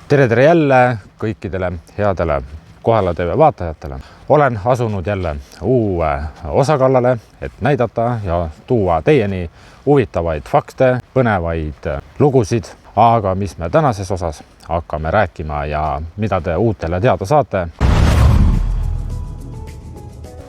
Tere jälle kõikidele headele Kohala TV vaatajatele. Olen asunud jälle uue osa kallale, et näidata ja tuua teieni huvitavaid fakte, põnevaid lugusid, aga mis me tänases osas hakkame rääkima ja mida te uutele teada saate.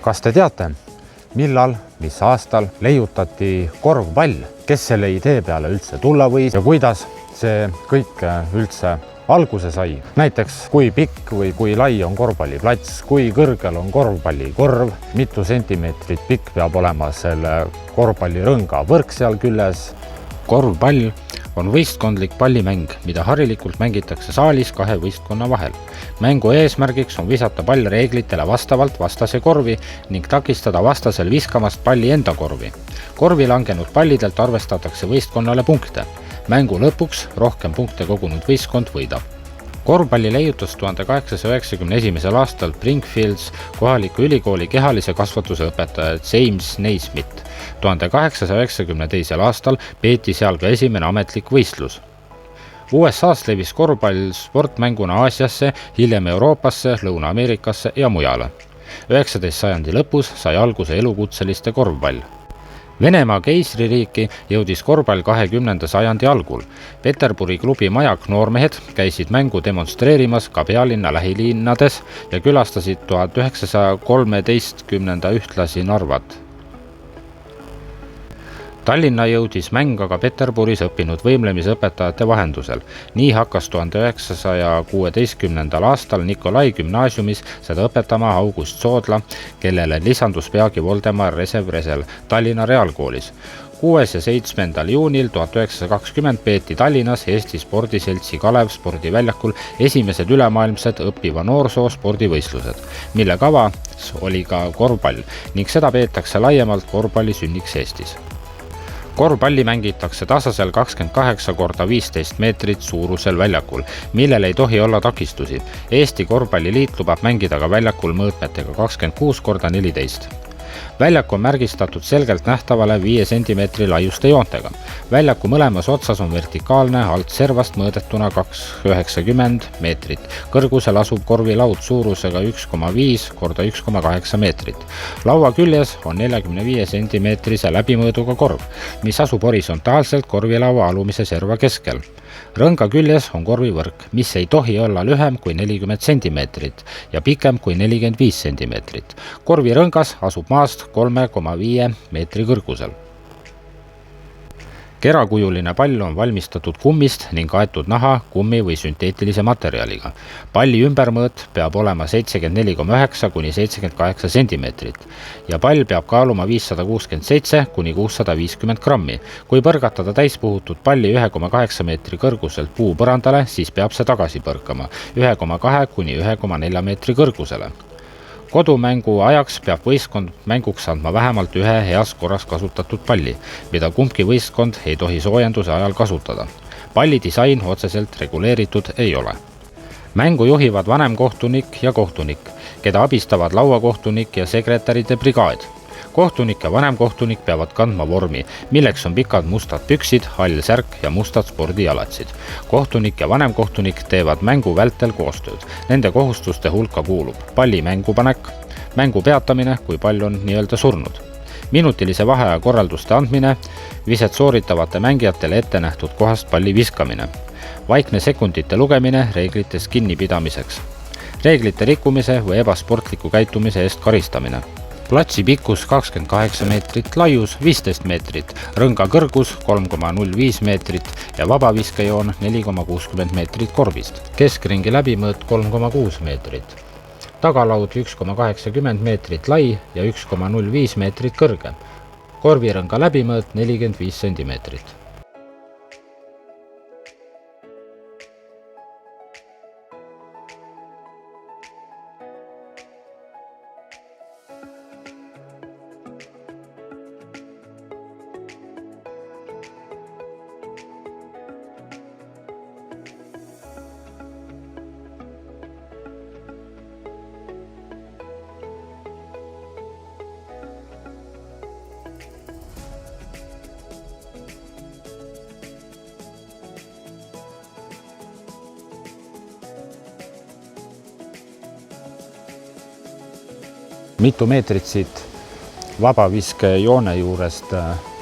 Kas te teate, millal, mis aastal leiutati korvpall? Kes selle idee peale üldse tulla võis ja kuidas see kõik üldse alguse sai? Näiteks, kui pikk või kui lai on korvpalliplats, kui kõrgel on korvpallikorv, mitu sentimeetrit pikk peab olema selle korvpallirõnga võrk seal küljes. Korvpall on võistkondlik pallimäng, mida harilikult mängitakse saalis kahe võistkonna vahel. Mängu eesmärgiks on visata pall reeglitele vastavalt vastase korvi ning takistada vastasel viskamast palli enda korvi. Korvi langenud pallidelt arvestatakse võistkonnale punkte. Mängu lõpuks rohkem punkte kogunud võistkond võidab. Korvpalli leiutas 1891. aastal Springfields kohaliku ülikooli kehalise kasvatuse õpetaja James Naismith. 1892. aastal peeti seal ka esimene ametlik võistlus. USA-s levis korvpall sportmänguna Aasiasse, hiljem Euroopasse, Lõuna-Ameerikasse ja mujale. 19. sajandi lõpus sai alguse elukutseliste korvpall. Venemaa keisririiki jõudis korvpall 20. sajandi algul. Peterburi klubi Majak noormehed käisid mängu demonstreerimas ka pealinna lähilinnades ja külastasid 1913. ühtlasi Narvat. Tallinna jõudis mäng aga Peterburis õppinud võimlemisõpetajate vahendusel. Nii hakkas 1916. aastal Nikolai gümnaasiumis seda õpetama August Soodla, kellele lisandus peagi Voldemar Resev-Resel Tallinna Reaalkoolis. 6. ja 7. juunil 1920 peeti Tallinnas Eesti spordiseltsi Kalev spordiväljakul esimesed ülemaailmsed õppiva noorsoo spordivõistlused, mille kavas oli ka korvpall ning seda peetakse laiemalt korvpalli sünniks Eestis. Korvpalli mängitakse tasasel 28x15 meetrit suurusel väljakul, millel ei tohi olla takistusi. Eesti Korvpalliliit lubab mängida ka väljakul mõõtmetega 26x14. Väljak on märgistatud selgelt nähtavale 5 cm laiuste joontega. Väljaku mõlemas otsas on vertikaalne, alt servast mõõdetuna 290 meetrit. Kõrgusel asub korvilaud suurusega 1,5x1,8 meetrit. Laua küljes on 45 cm läbimõõduga korv, mis asub horisontaalselt korvilaua alumise serva keskel. Rõnga küljes on korvivõrk, mis ei tohi olla lühem kui 40 cm ja pikem kui 45 cm. Korvirõngas asub maast 3,5 meetri kõrgusel. Kerakujuline pall on valmistatud kummist ning kaetud naha, kummi või sünteetilise materjaliga. Palli ümbermõõt peab olema 74,9 kuni 78 cm ja pall peab kaaluma 567 kuni 650 grammi. Kui põrgatada täispuhutud palli 1,8 meetri kõrguselt puupõrandale, siis peab see tagasi põrkama 1,2 kuni 1,4 meetri kõrgusele. Kodumängu ajaks peab võistkond mänguks andma vähemalt ühe heas korras kasutatud palli, mida kumbki võistkond ei tohi soojenduse ajal kasutada. Palli disain otseselt reguleeritud ei ole. Mängu juhivad vanemkohtunik ja kohtunik, keda abistavad lauakohtunik ja sekretäride brigaad. Kohtunik ja vanemkohtunik peavad kandma vormi, milleks on pikad mustad püksid, hall särk ja mustad spordijalatsid. Kohtunik ja vanemkohtunik teevad mängu vältel koostööd. Nende kohustuste hulka kuulub palli mängupanek, mängu peatamine, kui pall on nii-öelda surnud, minutilise vaheaja korralduste andmine, viset sooritavate mängijatele ette nähtud kohast palli viskamine, vaikne sekundite lugemine reeglitest kinnipidamiseks, reeglite rikkumise või ebasportliku käitumise eest karistamine. Platsi pikkus 28 meetrit, laius 15 meetrit, rõnga kõrgus 3,05 meetrit ja vabaviskejoon 4,60 meetrit korvist. Keskringi läbimõõt 3,6 meetrit. Tagalaud 1,80 meetrit lai ja 1,05 meetrit kõrge. Korvirõnga läbimõõt 45 centimeetrit. Mitu meetrit siit vabaviskejoone juurest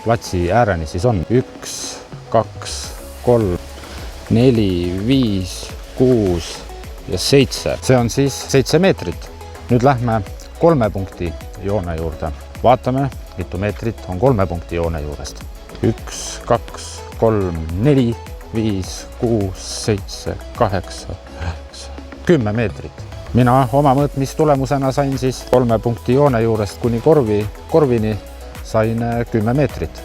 platsi ääreni siis on? 1, 2, 3, 4, 5, 6 ja 7. See on siis 7 meetrit. Nüüd lähme 3 punkti joone juurde. Vaatame, mitu meetrit on 3 punkti joone juurest. 1, 2, 3, 4, 5, 6, 7, 8, 9, 10 meetrit. Mina oma mõõtmis tulemusena sain siis 3 punkti joone juurest kuni korvini sain 10 meetrit.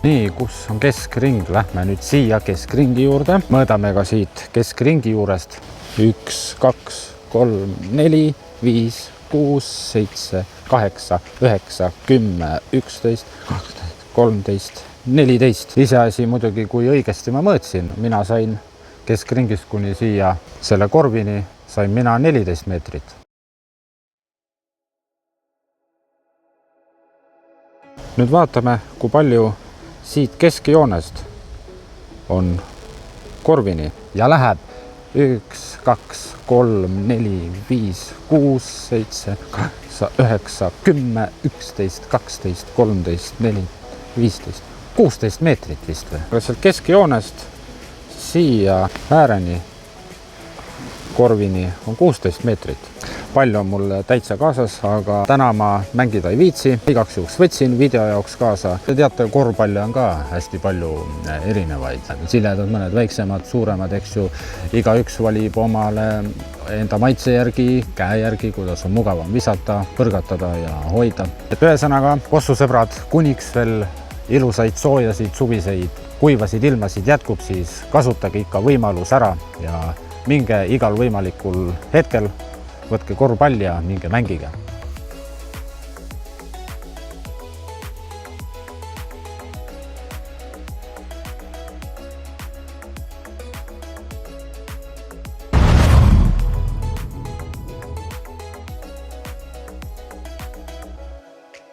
Nii, kus on keskring? Lähme nüüd siia keskringi juurde. Mõõdame ka siit keskringi juurest. 1, 2, 3, 4, 5, 6, 7, 8, 9, 10, 11, 12, 13, 14. Iseasi muidugi, kui õigesti ma mõõtsin. Mina sain keskringist kuni siia selle korvini, sain mina 14 meetrit. Nüüd vaatame, kui palju siit keskjoonest on korvini ja läheb 1, 2, 3, 4, 5, 6, 7, 8, 9, 10, 11, 12, 13, 14, 15, 16 meetrit vist või? Aga sealt keskjoonest siia ääreni korvini on 16 meetrit. Palju on mul täitsa kaasas, aga täna ma mängida ei viitsi. Igaks juhuks võtsin video jaoks kaasa. Te teate, korvpalle on ka hästi palju erinevaid. Siledad, mõned väiksemad, suuremad, eks ju. Igaüks valib omale enda maitse järgi, käe järgi, kuidas on mugavam visata, põrgatada ja hoida. Ühesõnaga, kossusõbrad, kuniks veel ilusaid, soojasid, suviseid, kuivasid ilmasid jätkub, siis kasutage ikka võimalus ära ja minge igal võimalikul hetkel, võtke korvpall ja minge mängige.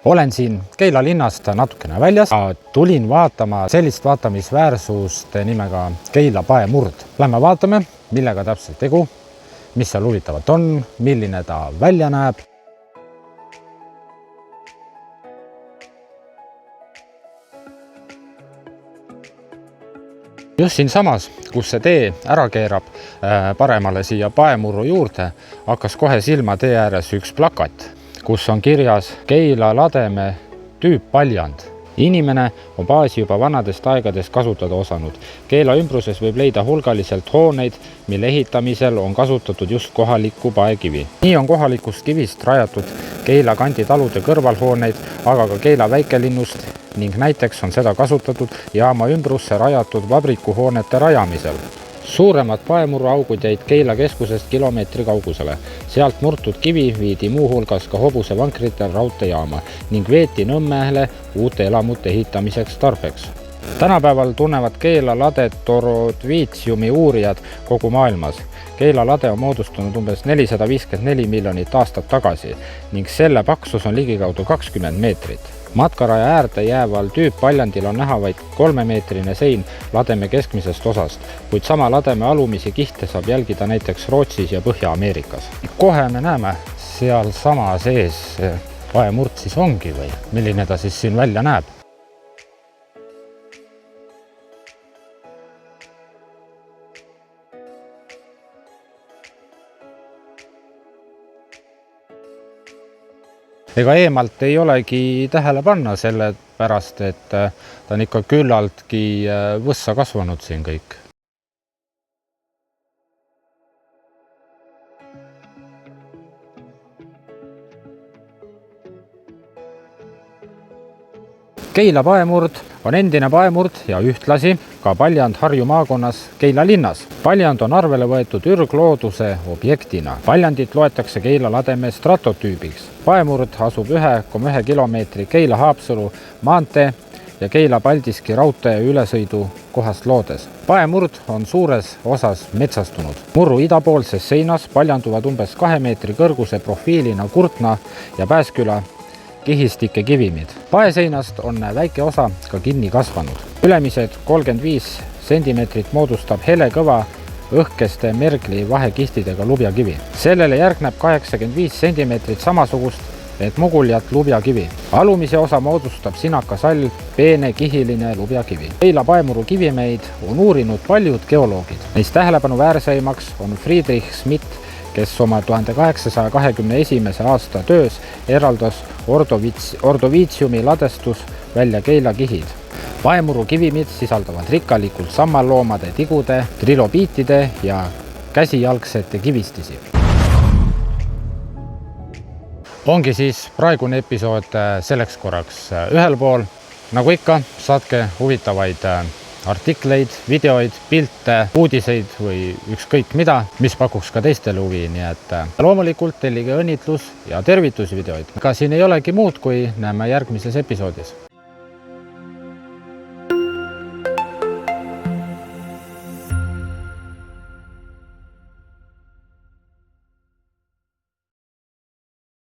Olen siin Keila linnast natukene väljas. Tulin vaatama sellist vaatamisväärsust nimega Keila paemurd. Lähme vaatame, millega täpselt tegu, mis seal huvitavat on, milline ta välja näeb. Just siin samas, kus see tee ära keerab paremale siia paemurru juurde, hakkas kohe silma tee ääres üks plakat, kus on kirjas Keila lademe tüüppaljand. Inimene on baasi juba vanadest aegadest kasutada osanud. Keila ümbruses võib leida hulgaliselt hooneid, mille ehitamisel on kasutatud just kohalikku paekivi. Nii on kohalikust kivist rajatud Keila kandi talude kõrvalhooneid, aga ka Keila väikelinnust ning näiteks on seda kasutatud jaama ümbrusse rajatud vabrikuhoonete rajamisel. Suuremad paemurruaugud jäid Keila keskusest kilomeetri kaugusele. Sealt murtud kivi viidi muuhulgas ka hobuse vankritel raudteejaama ning veeti Nõmmele uute elamute ehitamiseks tarbeks. Tänapäeval tunnevad Keila ladet torodviitsiumi uurijad kogu maailmas. Keila lade on moodustunud umbes 454 miljonit aastat tagasi ning selle paksus on ligikaudu 20 meetrit. Matkaraja äärde jääval tüüppaljandil on näha vaid 3-meetrine sein lademe keskmisest osast, kuid sama lademe alumisi kihte saab jälgida näiteks Rootsis ja Põhja-Ameerikas. Kohe me näeme seal sama sees paemurd siis ongi või milline ta siis siin välja näeb. Ega eemalt ei olegi tähele panna selle pärast, et ta on ikka küllaltki võssa kasvanud siin kõik. Keila paemurd on endine paemurd ja ühtlasi ka paljand Harju maakonnas Keila linnas. Paljand on arvele võetud ürglooduse objektina. Paljandit loetakse Keila lademe stratotüübiks. Paemurd asub 1,1 kilomeetri Keila-Haapsalu maantee ja Keila-Paldiski raudtee ülesõidu kohast loodes. Paemurd on suures osas metsastunud. Murru idapoolses seinas paljanduvad umbes 2 meetri kõrguse profiilina Kurtna ja Pääsküla kihistike kivimid. Paeseinast on väike osa ka kinni kasvanud. Ülemised 35 sentimeetrit moodustab hele kõva õhkeste mergli vahekihtidega lubjakivi. Sellele järgneb 85 cm samasugust, et muguljat lubjakivi. Alumise osa moodustab sinakasall, peene kihiline lubjakivi. Keila paemuru kivimeid on uurinud paljud geoloogid. Neist tähelepanuväärseimaks on Friedrich Schmidt, kes oma 1821. aasta töös eraldas ordoviitsiumi ladestus välja Keila kihid. Paemuru kivimid sisaldavad rikkalikult sammalloomade, tigude, trilobiitide ja käsijalgsete kivistisi. Ongi siis praegune episood selleks korraks ühel pool. Nagu ikka, saatke huvitavaid artikleid, videoid, pilte, uudiseid või ükskõik mida, mis pakuks ka teistele huvi, nii et loomulikult tellige õnnitlus ja tervitusvideoid. Ka siin ei olegi muud, kui näeme järgmises episoodis.